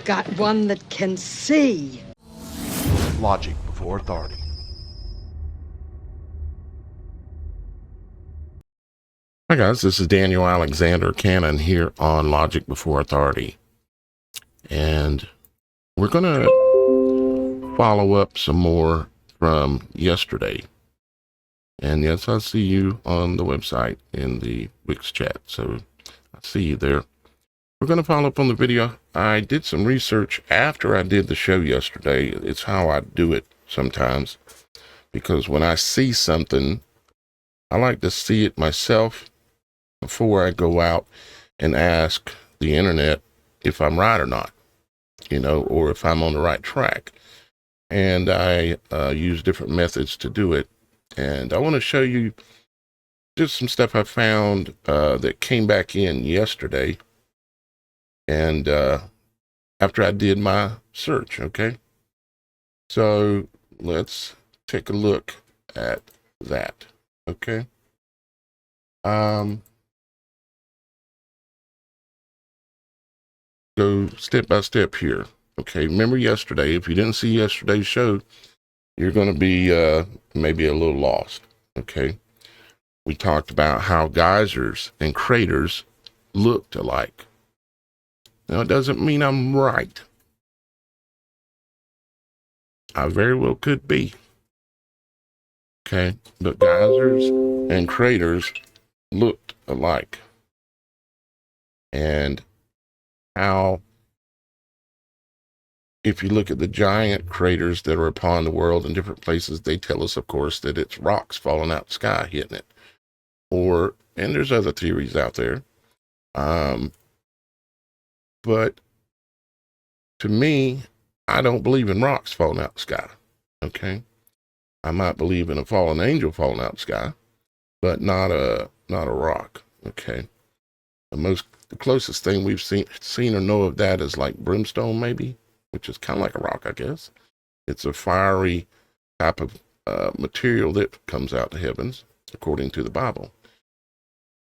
got one that can see. Logic before authority. Hi guys, this is Daniel Alexander Cannon here on Logic Before Authority. And we're going to follow up some more from yesterday. And yes, I see you on the website in the Wix chat, so I see you there. We're going to follow up on the video. I did some research after I did the show yesterday. It's how I do it sometimes, because when I see something, I like to see it myself before I go out and ask the internet if I'm right or not, or if I'm on the right track. And I use different methods to do it. And I want to show you just some stuff I found that came back in yesterday. And after I did my search, okay? So let's take a look at that, okay? Go step by step here, okay? Remember yesterday, if you didn't see yesterday's show, you're going to be maybe a little lost, okay? We talked about how geysers and craters looked alike. Now, it doesn't mean I'm right. I very well could be. Okay, but geysers and craters looked alike. And how, if you look at the giant craters that are upon the world in different places, they tell us, of course, that it's rocks falling out the sky hitting it. And there's other theories out there. But to me, I don't believe in rocks falling out the sky, okay? I might believe in a fallen angel falling out the sky, but not a rock, okay? The closest thing we've seen or know of that is like brimstone, maybe, which is kind of like a rock, I guess. It's a fiery type of material that comes out the heavens, according to the Bible.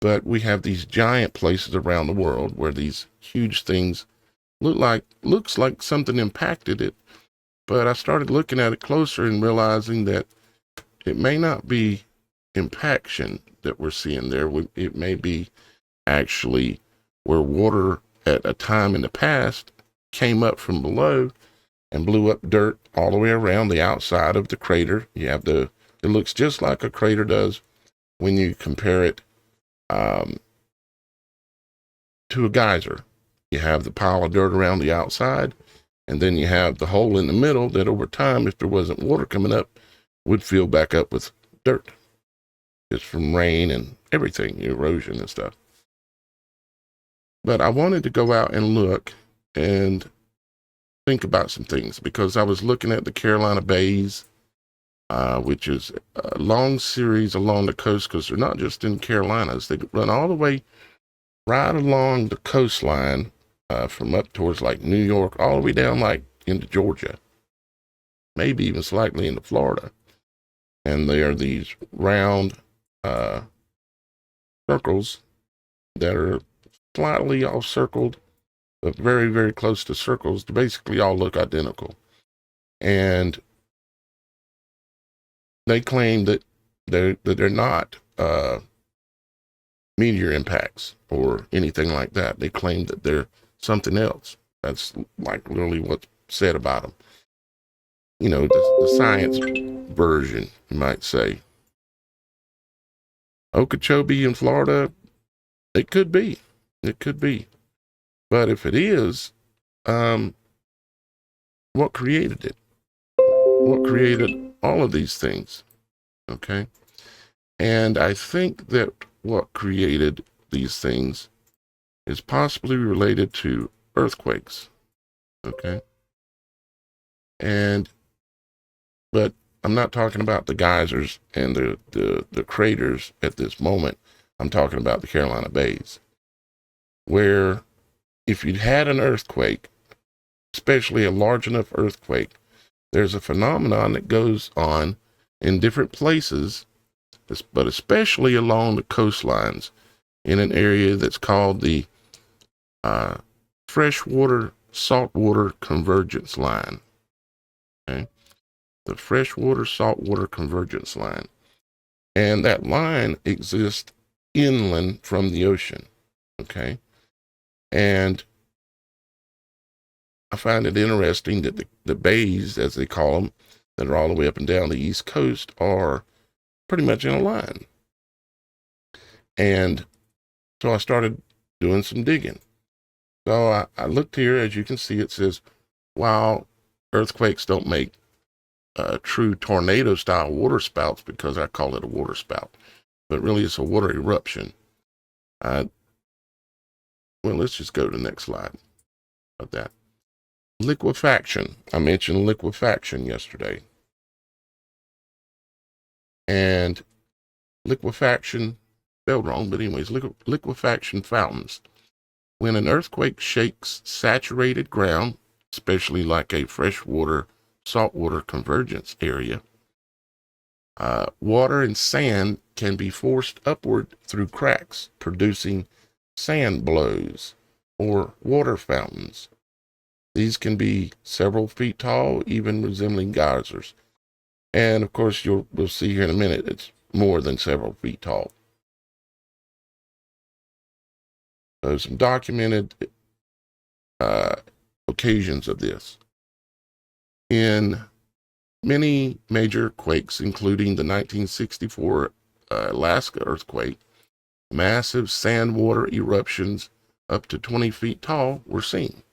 But we have these giant places around the world where these huge things looks like something impacted it. But I started looking at it closer and realizing that it may not be impaction that we're seeing there. It may be actually where water at a time in the past came up from below and blew up dirt all the way around the outside of the crater. You have it looks just like a crater does when you compare it to a geyser. You have the pile of dirt around the outside, and then you have the hole in the middle that over time, if there wasn't water coming up, would fill back up with dirt. Just from rain and everything, erosion and stuff. But I wanted to go out and look and think about some things, because I was looking at the Carolina Bays, which is a long series along the coast, because they're not just in Carolinas. They run all the way right along the coastline from up towards like New York, all the way down like into Georgia, maybe even slightly into Florida. And they are these round circles that are slightly all circled, but very, very close to circles. They basically all look identical. And they claim that they're not meteor impacts or anything like that. They claim that they're something else. That's like literally what's said about them. The science version, you might say. Okeechobee in Florida, it could be. It could be. But if it is, what created it? What created all of these things? Okay. And I think that what created these things is possibly related to earthquakes. Okay. But I'm not talking about the geysers and the craters at this moment. I'm talking about the Carolina Bays, where if you'd had an earthquake, especially a large enough earthquake, there's a phenomenon that goes on in different places, but especially along the coastlines in an area that's called the freshwater saltwater convergence line. Okay. The freshwater saltwater convergence line. And that line exists inland from the ocean. Okay. And I find it interesting that the bays, as they call them, that are all the way up and down the East Coast are pretty much in a line. And so I started doing some digging. So I looked here, as you can see, it says, while earthquakes don't make true tornado style water spouts, because I call it a water spout, but really it's a water eruption. Well, let's just go to the next slide about that. Liquefaction. I mentioned liquefaction yesterday. And liquefaction, spelled wrong, but anyways, liquefaction fountains. When an earthquake shakes saturated ground, especially like a freshwater, saltwater convergence area, water and sand can be forced upward through cracks, producing sand blows or water fountains. These can be several feet tall, even resembling geysers. And of course, we'll see here in a minute, it's more than several feet tall. So some documented occasions of this. In many major quakes, including the 1964 Alaska earthquake, massive sand water eruptions up to 20 feet tall were seen.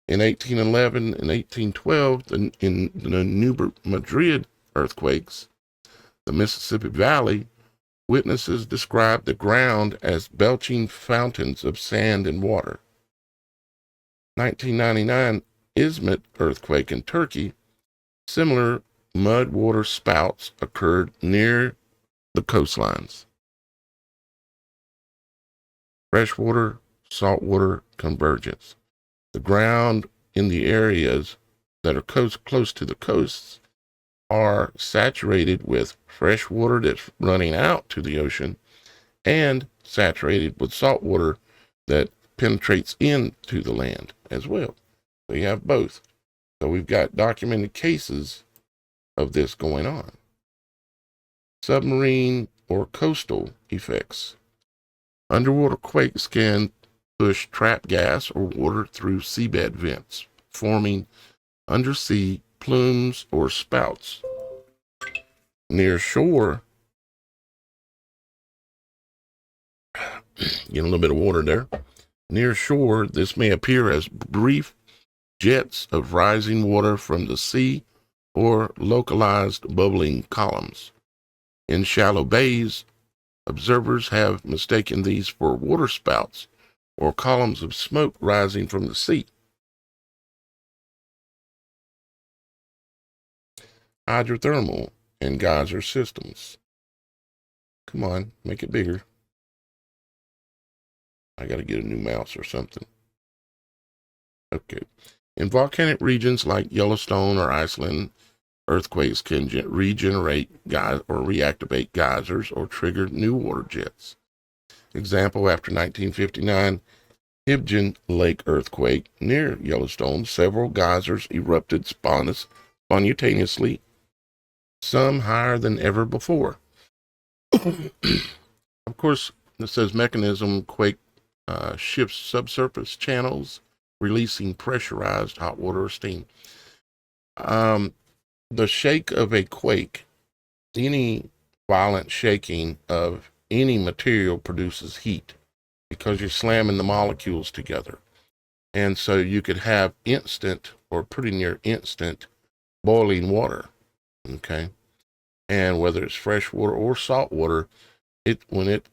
In 1811 and 1812, in the New Madrid earthquakes, the Mississippi Valley, witnesses described the ground as belching fountains of sand and water. 1999 Izmit earthquake in Turkey, similar mud water spouts occurred near the coastlines. Freshwater, saltwater convergence. The ground in the areas that are close to the coasts are saturated with fresh water that's running out to the ocean and saturated with salt water that penetrates into the land as well. So you have both. So we've got documented cases of this going on. Submarine or coastal effects. Underwater quakes can push trapped gas or water through seabed vents, forming undersea plumes or spouts. Near shore, get a little bit of water there. Near shore, this may appear as brief jets of rising water from the sea or localized bubbling columns. In shallow bays, observers have mistaken these for water spouts or columns of smoke rising from the sea. Hydrothermal and geyser systems. Come on, make it bigger. I got to get a new mouse or something. Okay. In volcanic regions like Yellowstone or Iceland, earthquakes can regenerate or reactivate geysers or trigger new water jets. Example, after 1959 Hibjan Lake earthquake near Yellowstone, several geysers erupted spontaneously, some higher than ever before. Of course, it says mechanism quake shifts subsurface channels, releasing pressurized hot water or steam. The shake of a quake, any violent shaking of any material produces heat because you're slamming the molecules together. And so you could have instant or pretty near instant boiling water. Okay. And whether it's fresh water or salt water, when it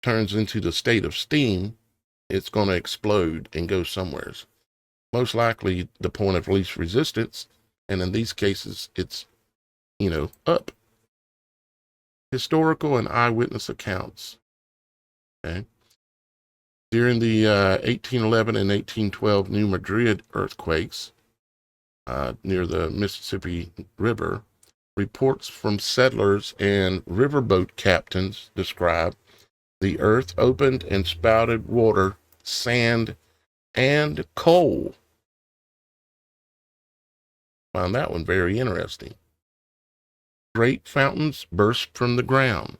turns into the state of steam, it's going to explode and go somewhere. Most likely the point of least resistance, and in these cases, it's, up. Historical and eyewitness accounts. Okay. During the 1811 and 1812 New Madrid earthquakes near the Mississippi River, reports from settlers and riverboat captains describe the earth opened and spouted water sand, and coal. Found that one very interesting. Great fountains burst from the ground.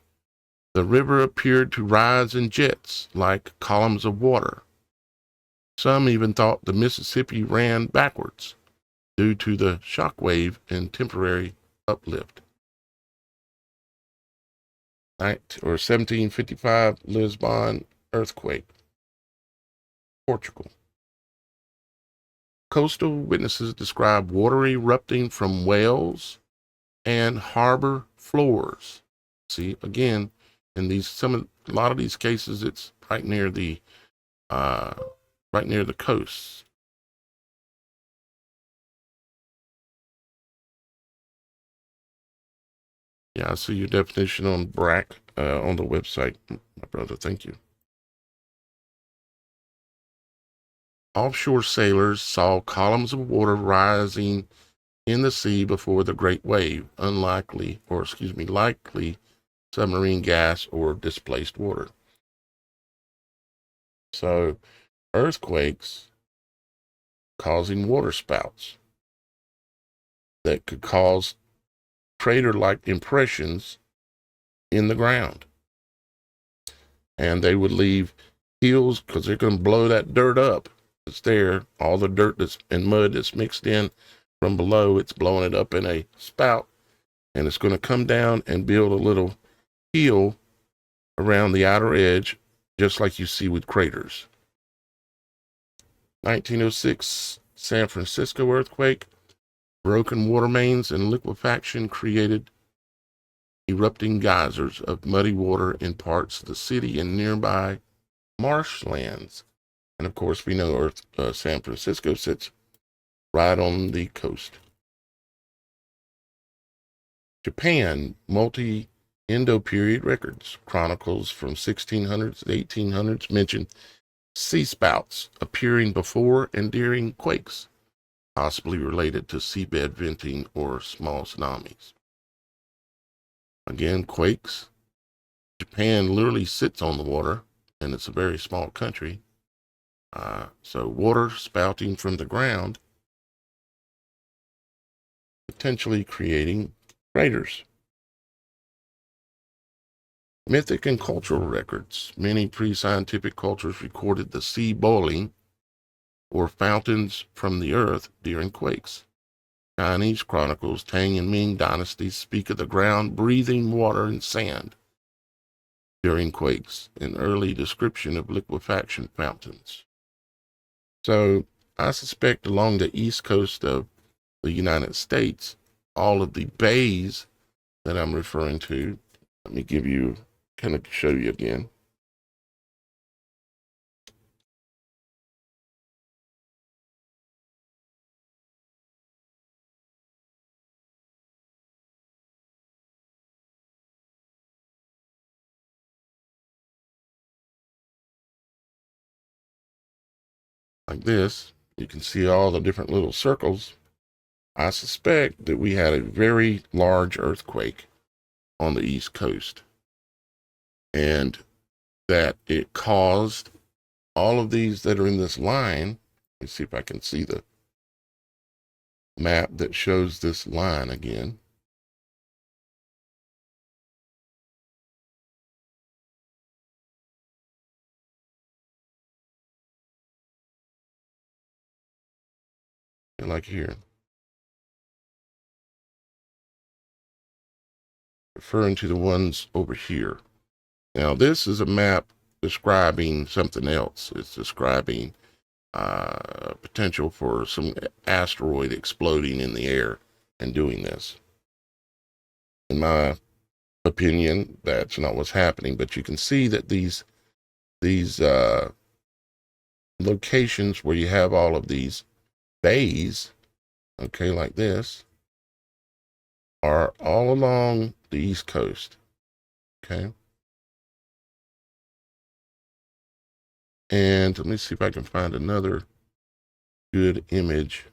The river appeared to rise in jets like columns of water. Some even thought the Mississippi ran backwards due to the shock wave and temporary uplift. 1755 Lisbon earthquake, Portugal. Coastal witnesses describe water erupting from whales and harbor floors. See, again, in a lot of these cases, it's right near the coast. Yeah, I see your definition on BRAC on the website, my brother. Thank you. Offshore sailors saw columns of water rising in the sea before the great wave, likely submarine gas or displaced water. So, earthquakes causing water spouts that could cause crater-like impressions in the ground. And they would leave hills because they're going to blow that dirt up. It's there. All the dirt and mud that's mixed in from below, it's blowing it up in a spout. And it's going to come down and build a little hill around the outer edge, just like you see with craters. 1906 San Francisco earthquake. Broken water mains and liquefaction created erupting geysers of muddy water in parts of the city and nearby marshlands. And of course, we know San Francisco sits right on the coast. Japan, multi-Indo-period records. Chronicles from 1600s to 1800s mention sea spouts appearing before and during quakes, possibly related to seabed venting or small tsunamis. Again, quakes. Japan literally sits on the water, and it's a very small country. So water spouting from the ground, potentially creating craters. Mythic and cultural records. Many pre-scientific cultures recorded the sea boiling or fountains from the earth during quakes. Chinese chronicles, Tang and Ming dynasties speak of the ground breathing water and sand during quakes, an early description of liquefaction fountains. So I suspect along the east coast of the United States, all of the bays that I'm referring to, let me show you again. Like this, you can see all the different little circles. I suspect that we had a very large earthquake on the East Coast, and that it caused all of these that are in this line. Let's see if I can see the map that shows this line again. Like here, referring to the ones over here. Now, this is a map describing something else. It's describing potential for some asteroid exploding in the air and doing this. In my opinion, that's not what's happening, but you can see that these locations where you have all of these bays, okay, like this, are all along the East Coast, okay? And let me see if I can find another good image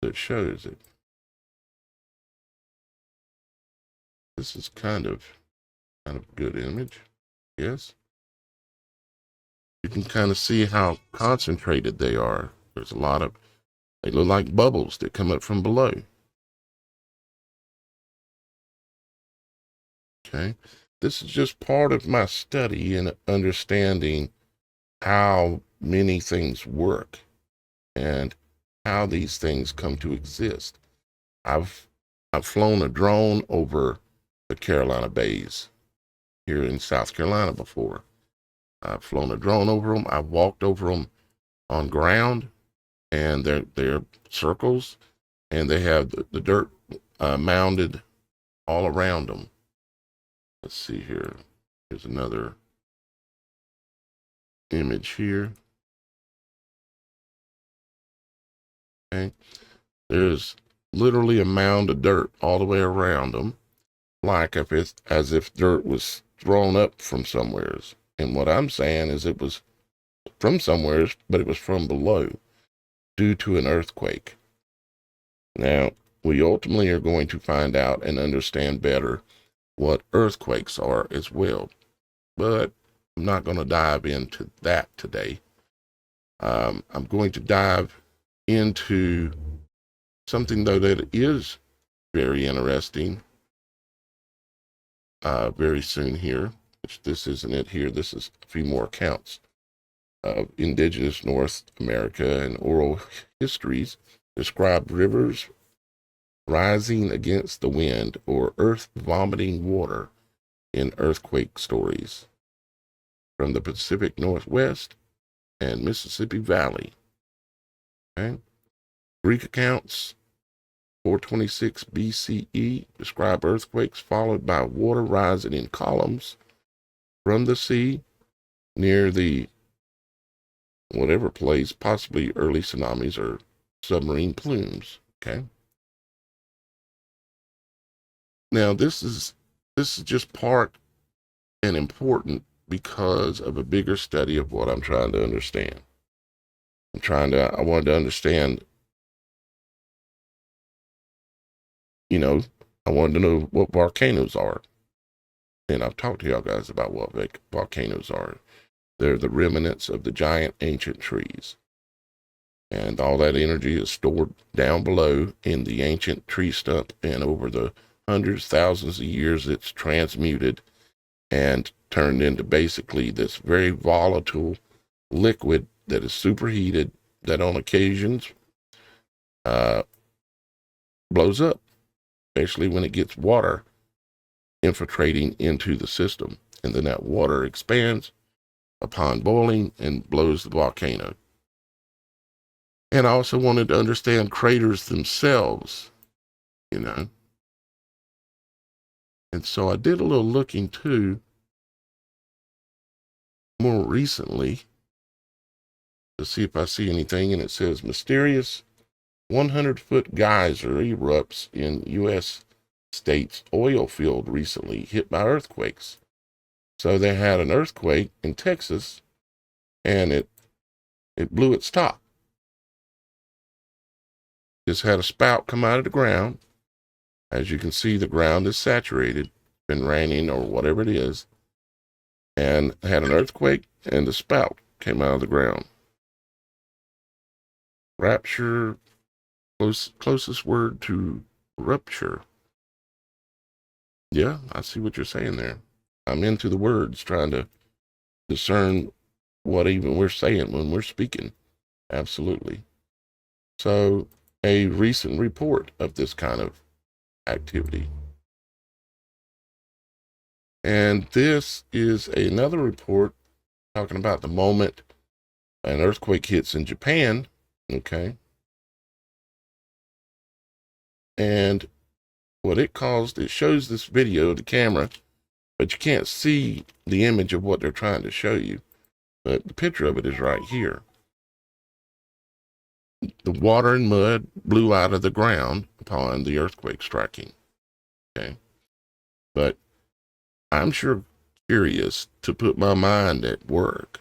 that shows it. This is kind of a good image, yes. You can kind of see how concentrated they are. There's a lot of, they look like bubbles that come up from below. Okay. This is just part of my study in understanding how many things work and how these things come to exist. I've flown a drone over the Carolina Bays here in South Carolina before. I've flown a drone over them. I've walked over them on ground, and they're circles, and they have the dirt mounded all around them. Let's see here. Here's another image here. Okay. There's literally a mound of dirt all the way around them, like if it's as if dirt was thrown up from somewheres. And what I'm saying is it was from somewheres, but it was from below due to an earthquake. Now, we ultimately are going to find out and understand better what earthquakes are as well. But I'm not going to dive into that today. I'm going to dive into something, though, that is very interesting very soon here, which this isn't it here. This is a few more accounts of indigenous North America and oral histories describe rivers rising against the wind or earth vomiting water in earthquake stories from the Pacific Northwest and Mississippi Valley. Okay. Greek accounts 426 BCE describe earthquakes followed by water rising in columns from the sea near the whatever place, possibly early tsunamis or submarine plumes. Okay. Now this is just part and important because of a bigger study of what I'm trying to understand. I wanted to understand, I wanted to know what volcanoes are. And I've talked to y'all guys about what volcanoes are. They're the remnants of the giant ancient trees. And all that energy is stored down below in the ancient tree stump, and over the hundreds, thousands of years, it's transmuted and turned into basically this very volatile liquid that is superheated, that on occasions blows up, especially when it gets water infiltrating into the system. And then that water expands upon boiling and blows the volcano. And I also wanted to understand craters themselves, And so I did a little looking too, more recently, to see if I see anything. And it says mysterious 100-foot geyser erupts in U.S. state's oil field recently hit by earthquakes. So they had an earthquake in Texas, and it blew its top. Just had a spout come out of the ground. As you can see, the ground is saturated, been raining or whatever it is, and had an earthquake, and the spout came out of the ground. Rapture, closest word to rupture. Yeah, I see what you're saying there. I'm into the words, trying to discern what even we're saying when we're speaking. Absolutely. So, a recent report of this kind of activity. And this is another report talking about the moment an earthquake hits in Japan. Okay. And what it caused, it shows this video, the camera, but you can't see the image of what they're trying to show you. But the picture of it is right here. The water and mud blew out of the ground upon the earthquake striking. Okay. But I'm sure curious to put my mind at work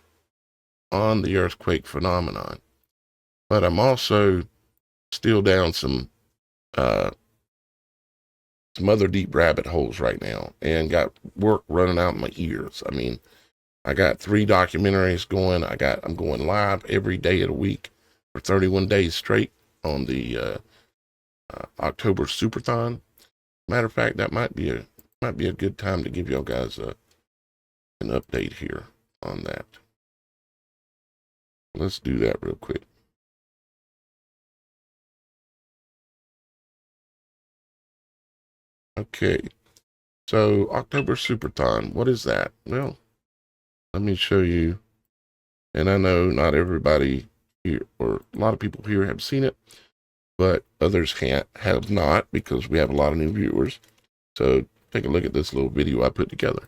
on the earthquake phenomenon. But I'm also still down some other deep rabbit holes right now, and got work running out my ears. I mean, I got 3 documentaries going. I'm going live every day of the week for 31 days straight on the October Superthon. Matter of fact, that might be a good time to give y'all guys an update here on that. Let's do that real quick. Okay, so October Superthon, what is that? Well, let me show you. And I know not everybody here, or a lot of people here have seen it, but others have not, because we have a lot of new viewers. So take a look at this little video I put together.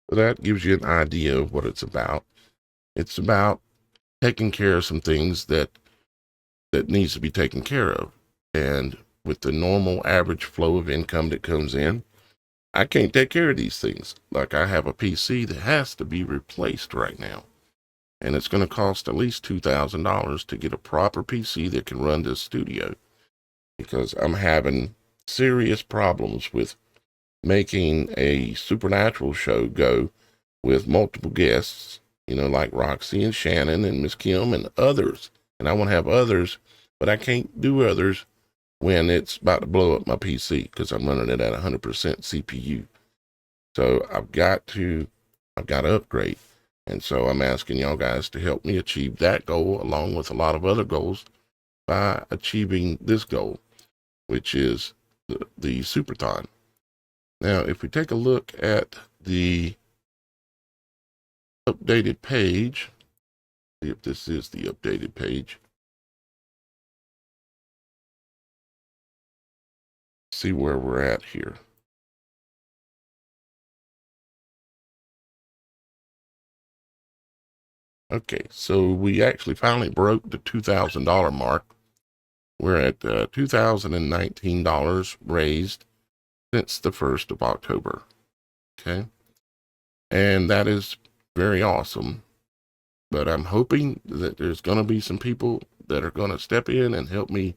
So that gives you an idea of what it's about. It's about taking care of some things that needs to be taken care of. And with the normal average flow of income that comes in, I can't take care of these things. Like, I have a PC that has to be replaced right now. And it's going to cost at least $2,000 to get a proper PC that can run this studio, because I'm having serious problems with making a supernatural show go with multiple guests, like Roxy and Shannon and Miss Kim and others. And I want to have others, but I can't do others when it's about to blow up my PC, because I'm running it at 100% CPU. So I've got to upgrade. And so I'm asking y'all guys to help me achieve that goal, along with a lot of other goals, by achieving this goal, which is the Superthon. Now, if we take a look at the updated page, see if this is the updated page. See where we're at here. Okay, so we actually finally broke the $2,000 mark. We're at $2,019 raised since the 1st of October. Okay, and that is very awesome. But I'm hoping that there's going to be some people that are going to step in and help me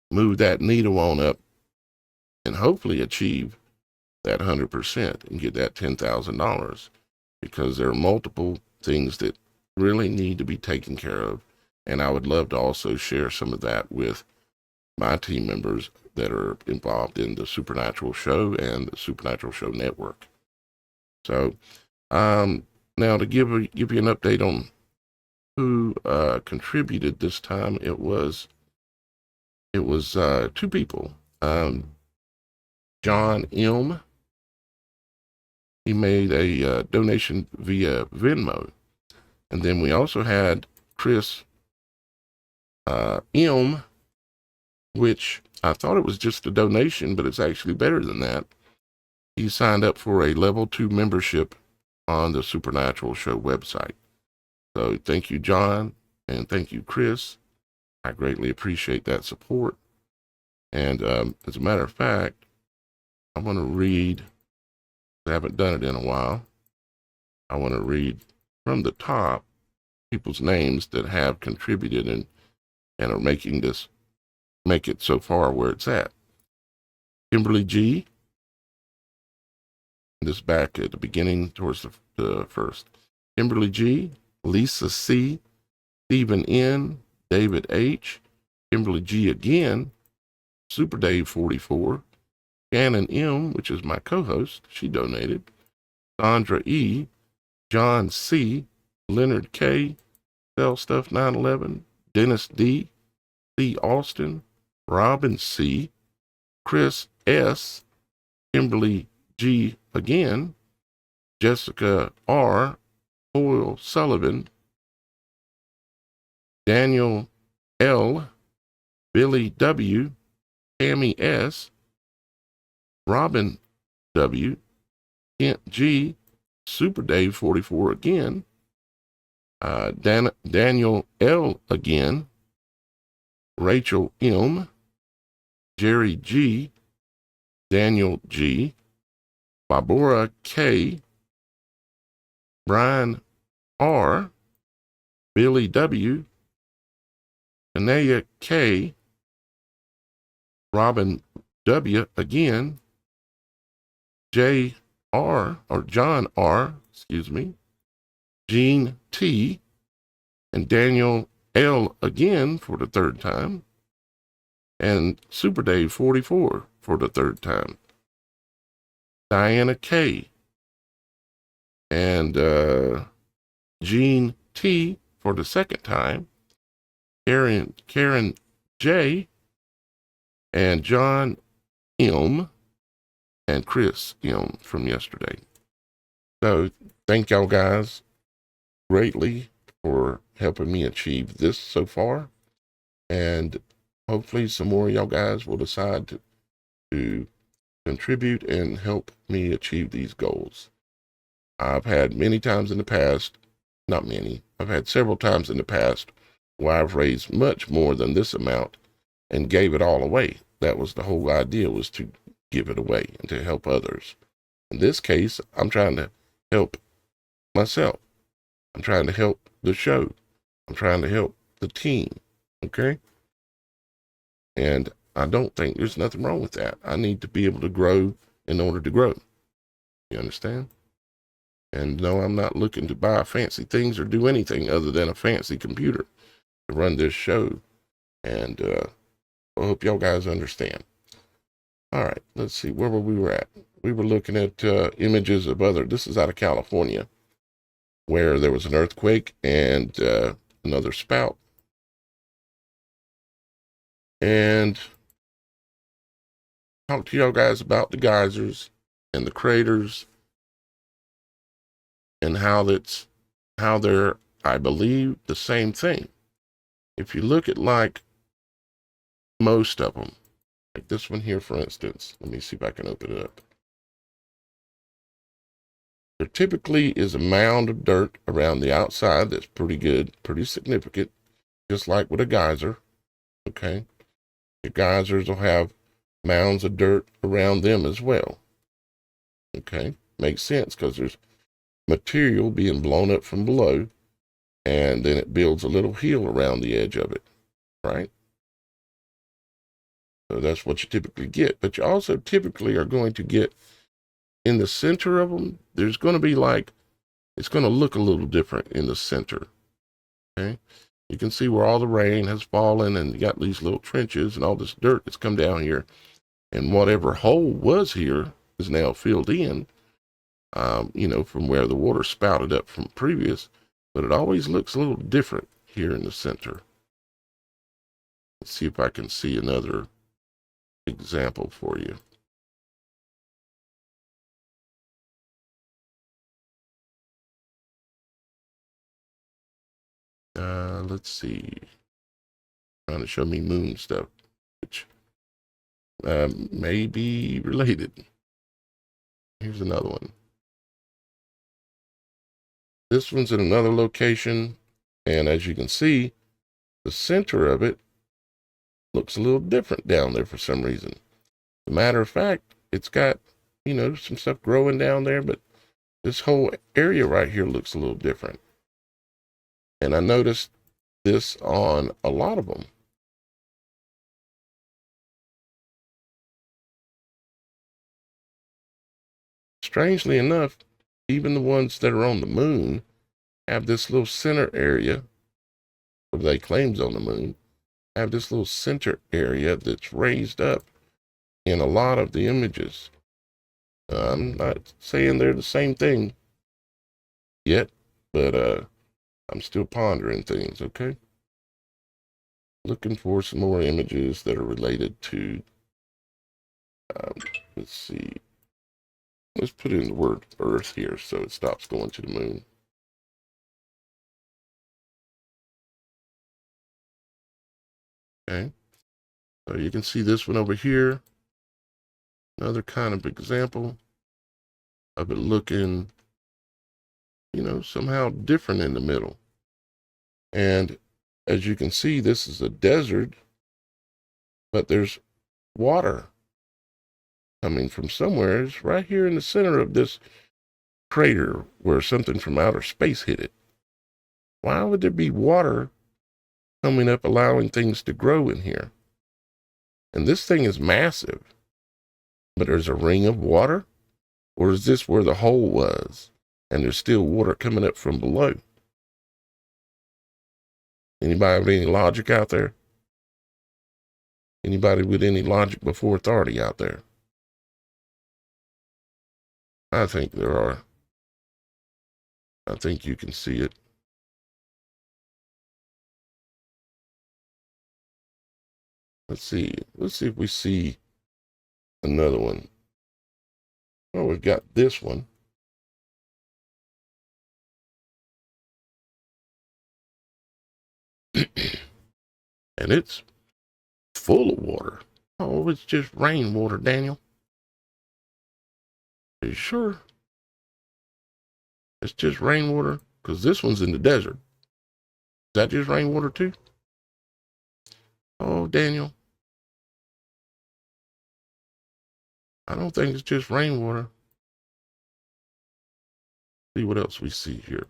move that needle on up, and hopefully achieve that 100% and get that $10,000, because there are multiple things that really need to be taken care of. And I would love to also share some of that with my team members that are involved in the Supernatural Show and the Supernatural Show Network. So, now to give you an update on who contributed this time, it was 2 people. John M. He made a donation via Venmo. And then we also had Chris M., which I thought it was just a donation, but it's actually better than that. He signed up for a level 2 membership on the Supernatural Show website. So thank you, John, and thank you, Chris. I greatly appreciate that support. And as a matter of fact, I want to read, I haven't done it in a while. I want to read from the top people's names that have contributed and are making this, make it so far where it's at. Kimberly G. This back at the beginning towards the first. Kimberly G. Lisa C. Stephen N. David H. Kimberly G. again. Super Dave 44. Shannon M., which is my co-host, she donated. Sandra E. John C. Leonard K. Cell Stuff 911. Dennis D. C. Austin. Robin C. Chris S. Kimberly G. again. Jessica R. Hoyle Sullivan. Daniel L. Billy W. Tammy S, Robin W, Kent G, Super Dave 44 again, Daniel L again, Rachel M, Jerry G, Daniel G, Barbara K, Brian R, Billy W, Anaya K, Robin W again, J R or John R, excuse me, Gene T, and Daniel L again for the third time, and Super Dave 44 for the third time, Diana K, and Gene T for the second time, Karen J, and John M, and Chris M from yesterday. So thank y'all guys greatly for helping me achieve this so far, and hopefully some more of y'all guys will decide to contribute and help me achieve these goals. I've had many times in the past, not many, I've had several times in the past where I've raised much more than this amount and gave it all away. That was the whole idea, was to give it away and to help others. In this case, I'm trying to help myself. I'm trying to help the show. I'm trying to help the team. Okay? And I don't think there's nothing wrong with that. I need to be able to grow in order to grow. You understand? And no, I'm not looking to buy fancy things or do anything other than a fancy computer to run this show. And I hope y'all guys understand. All right, let's see where we were at. We were looking at images of this is out of California, where there was an earthquake and another spout. And talk to y'all guys about the geysers and the craters and how they're, I believe, the same thing. If you look at like most of them, like this one here, for instance, let me see if I can open it up. There typically is a mound of dirt around the outside that's pretty good, pretty significant, just like with a geyser. Okay. The geysers will have mounds of dirt around them as well. Okay. Makes sense because there's material being blown up from below, and then it builds a little hill around the edge of it, right? So that's what you typically get. But you also typically are going to get in the center of them, there's going to be like, it's going to look a little different in the center. Okay. You can see where all the rain has fallen and you got these little trenches and all this dirt that's come down here. And whatever hole was here is now filled in, from where the water spouted up from previous. But it always looks a little different here in the center. Let's see if I can see another example for you. Let's see. Trying to show me moon stuff, which may be related. Here's another one. This one's in another location, and as you can see, the center of it looks a little different down there for some reason. As a matter of fact, it's got, some stuff growing down there, but this whole area right here looks a little different. And I noticed this on a lot of them. Strangely enough, even the ones that are on the moon have this little center area, or they claims on the moon, have this little center area that's raised up in a lot of the images. I'm not saying they're the same thing yet, but I'm still pondering things, okay? Looking for some more images that are related to, let's see. Let's put in the word Earth here so it stops going to the moon. Okay. So you can see this one over here. Another kind of example of it looking, somehow different in the middle. And as you can see, this is a desert, but there's water coming from somewhere. It's right here in the center of this crater where something from outer space hit it. Why would there be water coming up, allowing things to grow in here? And this thing is massive, but there's a ring of water? Or is this where the hole was and there's still water coming up from below? Anybody with any logic out there? Anybody with any logic before authority out there? I think there are. I think you can see it. Let's see. Let's see if we see another one. Well, we've got this one. And it's full of water. Oh, it's just rainwater, Daniel. Are you sure? It's just rainwater? Because this one's in the desert. Is that just rainwater too? Oh, Daniel. I don't think it's just rainwater. See what else we see here.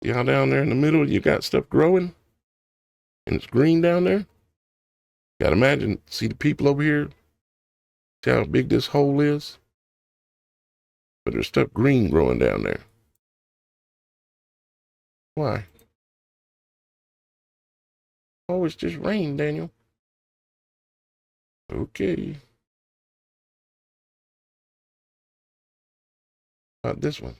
Y'all down there in the middle, you got stuff growing and it's green down there. Got to imagine, see the people over here? See how big this hole is? But there's stuff green growing down there. Why? Oh, it's just rain, Daniel. Okay. About this one.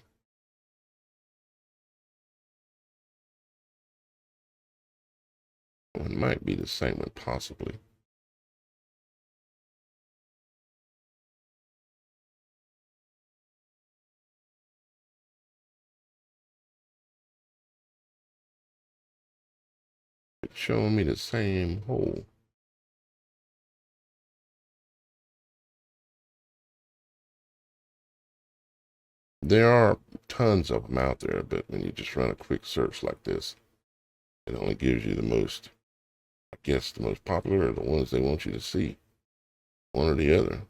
It might be the same one, possibly. It's showing me the same hole. There are tons of them out there, but when you just run a quick search like this, it only gives you the most, I guess, the most popular, or the ones they want you to see. One or the other.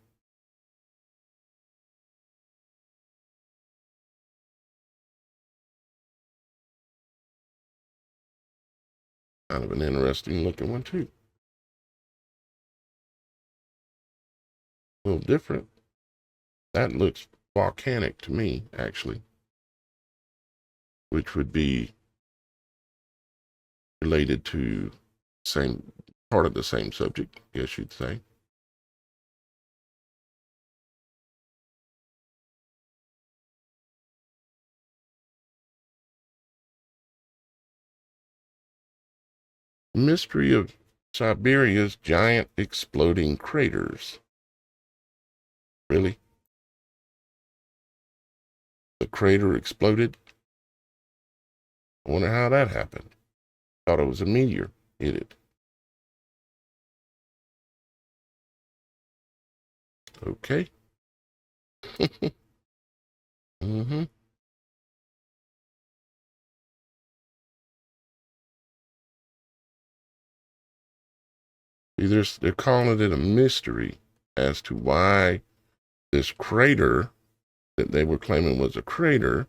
Kind of an interesting looking one too. A little different. That looks volcanic to me, actually, which would be related to same part of the same subject, I guess you'd say. Mystery of Siberia's giant exploding craters. Really? The crater exploded? I wonder how that happened. Thought it was a meteor hit it. Okay. Mm-hmm. See, they're calling it a mystery as to why this crater that they were claiming was a crater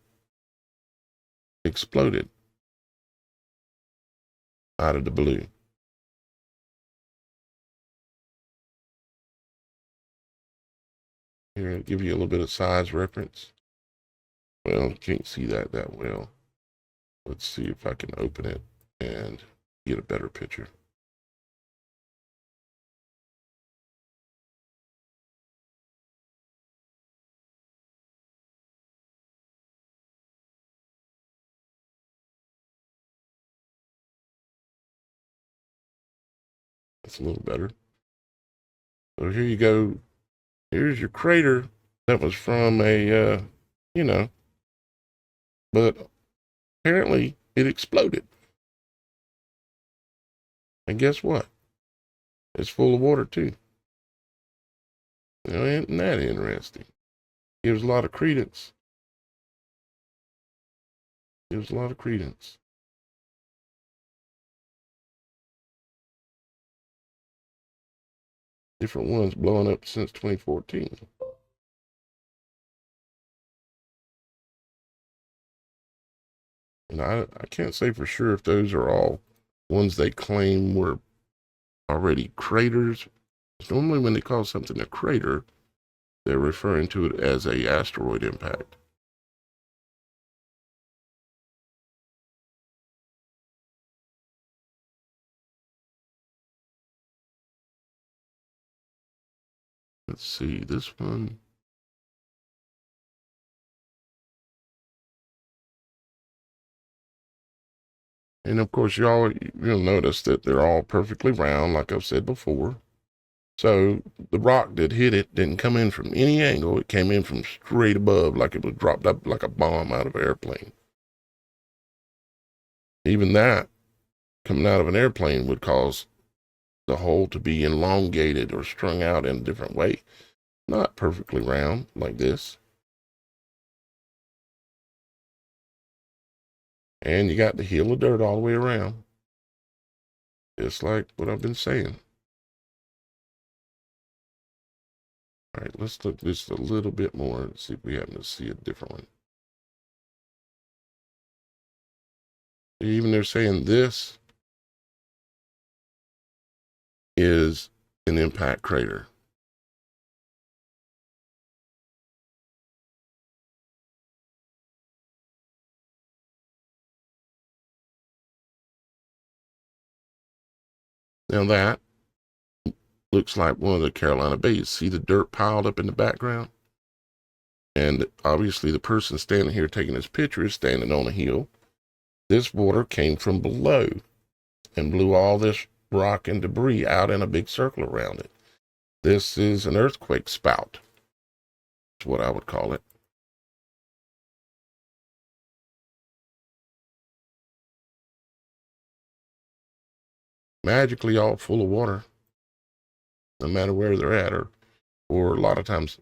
exploded out of the blue. Here, I'll give you a little bit of size reference. Well, you can't see that well. Let's see if I can open it and get a better picture. That's a little better. So here you go. Here's your crater that was from a, you know, but apparently it exploded. And guess what? It's full of water too. You know, isn't that interesting? Gives a lot of credence. Gives a lot of credence. Different ones blowing up since 2014. And I can't say for sure if those are all ones they claim were already craters. Normally when they call something a crater, they're referring to it as a asteroid impact. Let's see, this one. And of course, you'll notice that they're all perfectly round, like I've said before. So the rock that hit it didn't come in from any angle. It came in from straight above, like it was dropped up like a bomb out of an airplane. Even that, coming out of an airplane, would cause the hole to be elongated or strung out in a different way. Not perfectly round like this. And you got the hill of dirt all the way around. Just like what I've been saying. All right, let's look just a little bit more and see if we happen to see a different one. Even they're saying this is an impact crater. Now that looks like one of the Carolina Bays. See the dirt piled up in the background? And obviously the person standing here taking this picture is standing on a hill. This water came from below and blew all this rock and debris out in a big circle around it. This is an earthquake spout. That's what I would call it. Magically all full of water, no matter where they're at, or a lot of times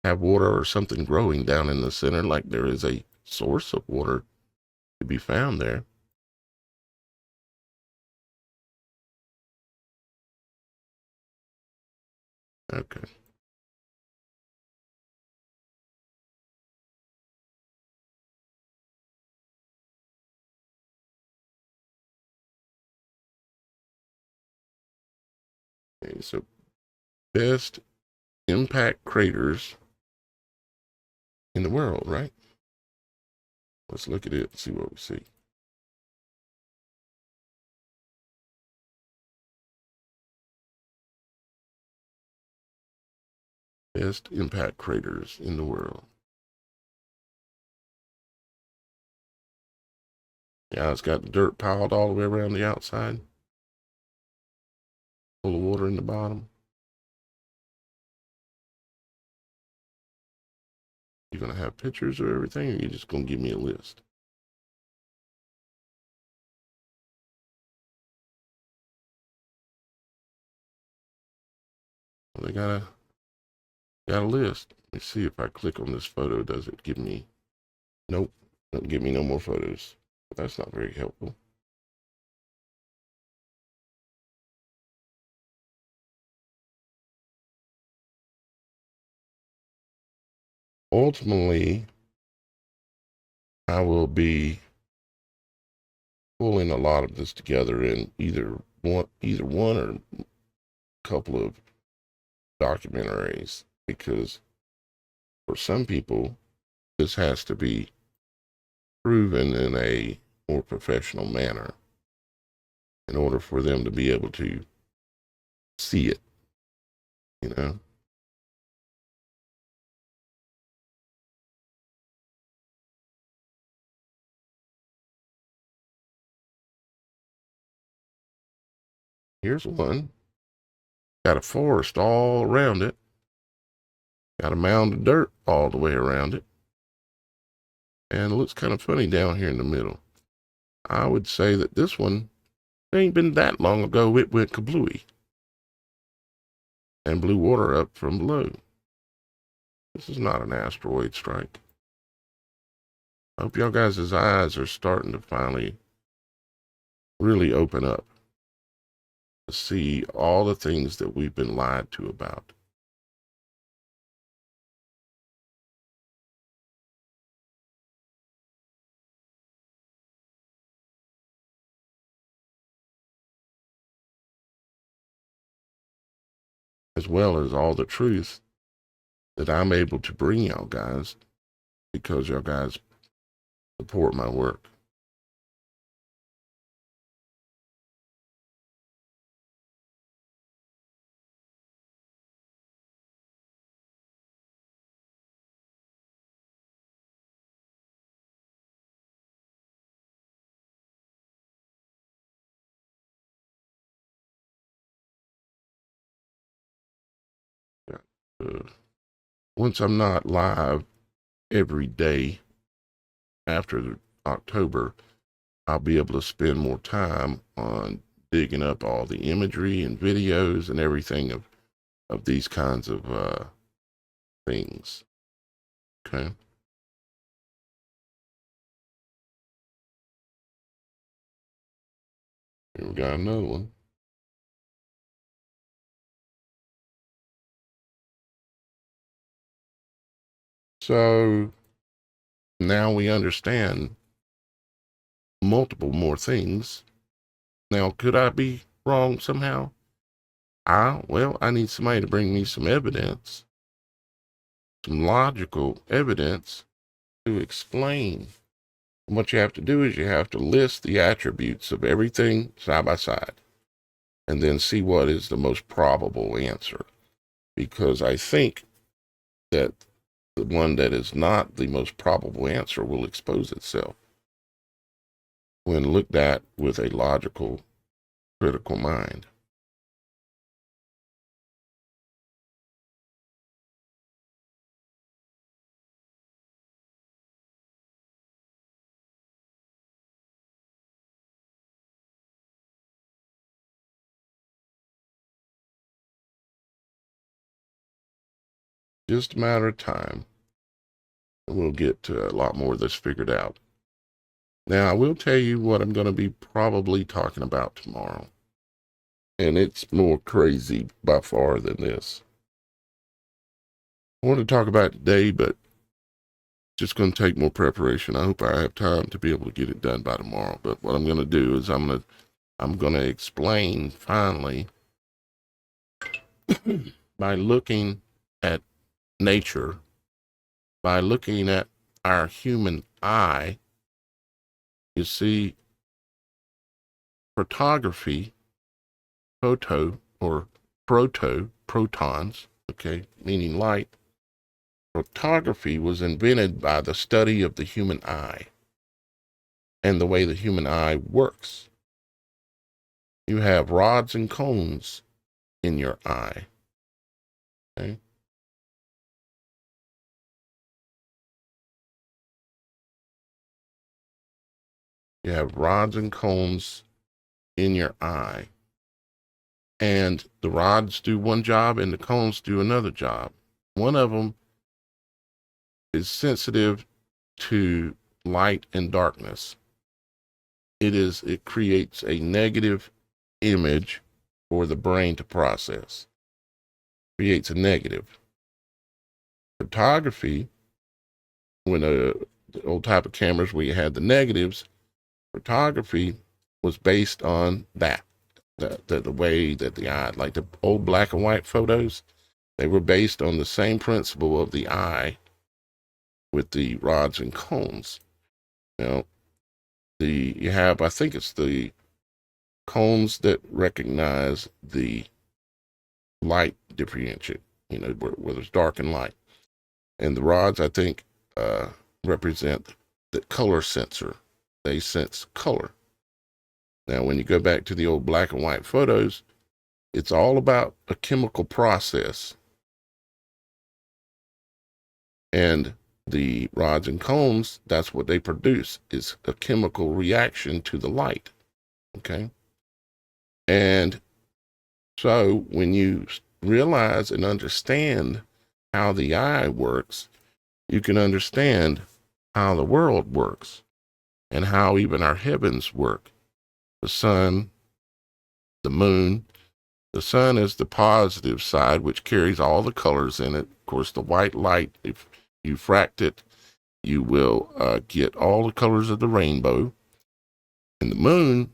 have water or something growing down in the center, like there is a source of water to be found there. Okay. Okay, so best impact craters in the world, right? Let's look at it and see what we see. Best impact craters in the world. Yeah, it's got the dirt piled all the way around the outside. Full of water in the bottom. You're going to have pictures of everything, or you're just going to give me a list? Well, they got a list. Let me see if I click on this photo. Does it give me? Nope. Doesn't give me no more photos. That's not very helpful. Ultimately, I will be pulling a lot of this together in either one or a couple of documentaries, because for some people, this has to be proven in a more professional manner in order for them to be able to see it, you know? Here's one. Got a forest all around it. Got a mound of dirt all the way around it. And it looks kind of funny down here in the middle. I would say that this one, it ain't been that long ago, it went kablooey and blew water up from below. This is not an asteroid strike. I hope y'all guys' eyes are starting to finally really open up to see all the things that we've been lied to about. As well as all the truth that I'm able to bring y'all guys because y'all guys support my work. Once I'm not live every day after October, I'll be able to spend more time on digging up all the imagery and videos and everything of these kinds of things. Okay. Here we got another one. So now we understand multiple more things. Now, could I be wrong somehow? Well, I need somebody to bring me some evidence, some logical evidence to explain. And what you have to do is you have to list the attributes of everything side by side and then see what is the most probable answer. Because I think that the one that is not the most probable answer will expose itself when looked at with a logical, critical mind. Just a matter of time, and we'll get a lot more of this figured out. Now, I will tell you what I'm going to be probably talking about tomorrow, and it's more crazy by far than this. I want to talk about it today, but it's just going to take more preparation. I hope I have time to be able to get it done by tomorrow. But what I'm going to do is I'm going to explain finally by looking at nature, by looking at our human eye. You see, photography, protons, okay, meaning light. Photography was invented by the study of the human eye and the way the human eye works. You have rods and cones in your eye, okay? You have rods and cones in your eye. And the rods do one job and the cones do another job. One of them is sensitive to light and darkness. It creates a negative image for the brain to process. Creates a negative. Photography, when the old type of cameras where you had the negatives, photography was based on that. The way that the eye, like the old black and white photos, they were based on the same principle of the eye with the rods and cones. Now, you have, I think it's the cones that recognize the light differentiate, where there's dark and light. And the rods, I think, represent the color sensor. They sense color. Now, when you go back to the old black and white photos, it's all about a chemical process. And the rods and cones, that's what they produce, is a chemical reaction to the light. Okay. And so when you realize and understand how the eye works, you can understand how the world works and how even our heavens work. The sun, the moon. The sun is the positive side, which carries all the colors in it. Of course, the white light, if you fract it, you will get all the colors of the rainbow. And the moon,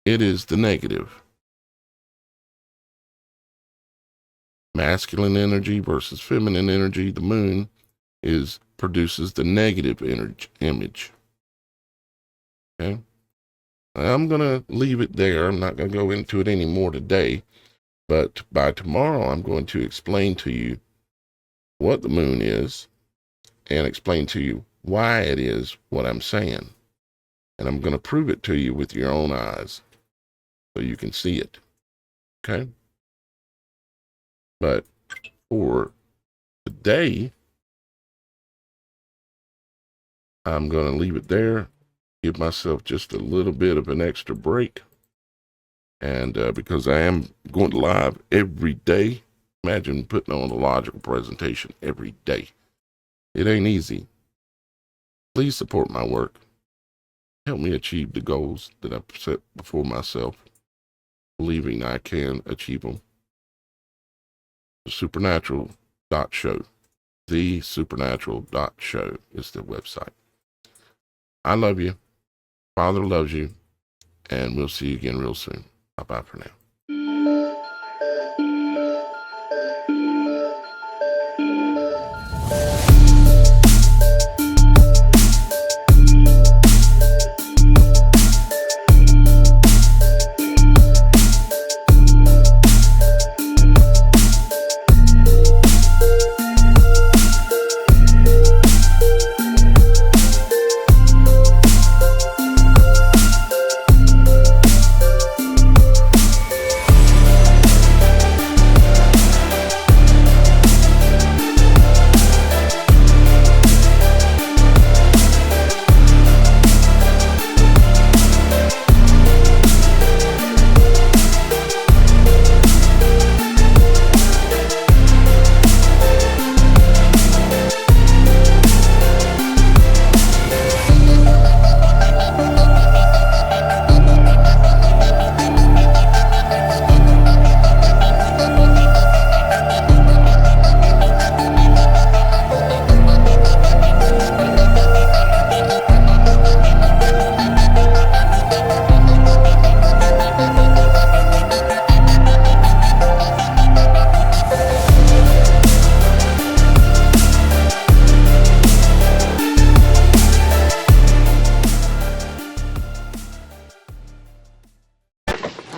it is the negative. Masculine energy versus feminine energy. The moon produces the negative image. Okay. I'm going to leave it there. I'm not going to go into it anymore today. But by tomorrow, I'm going to explain to you what the moon is and explain to you why it is what I'm saying. And I'm going to prove it to you with your own eyes so you can see it. Okay? But for today, I'm going to leave it there, give myself just a little bit of an extra break. And because I am going live every day, imagine putting on a logical presentation every day. It ain't easy. Please support my work. Help me achieve the goals that I've set before myself, believing I can achieve them. The supernatural.show. The supernatural.show is the website. I love you. Father loves you. And we'll see you again real soon. Bye-bye for now.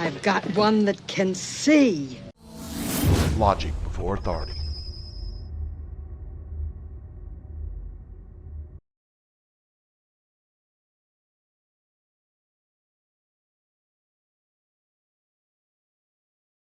I've got one that can see. Logic before authority.